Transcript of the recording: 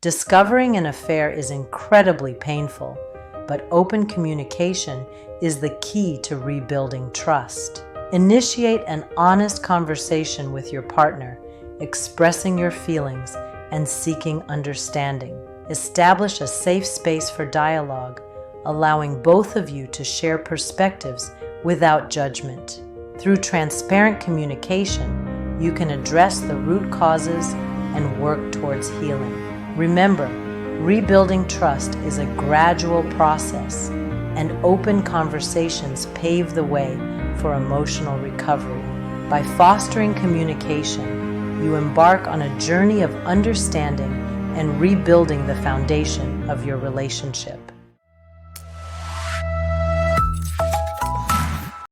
Discovering an affair is incredibly painful, but open communication is the key to rebuilding trust. Initiate an honest conversation with your partner, expressing your feelings and seeking understanding. Establish a safe space for dialogue, allowing both of you to share perspectives without judgment. Through transparent communication, you can address the root causes and work towards healing. Remember, rebuilding trust is a gradual process, and open conversations pave the way for emotional recovery. By fostering communication, you embark on a journey of understanding and rebuilding the foundation of your relationship.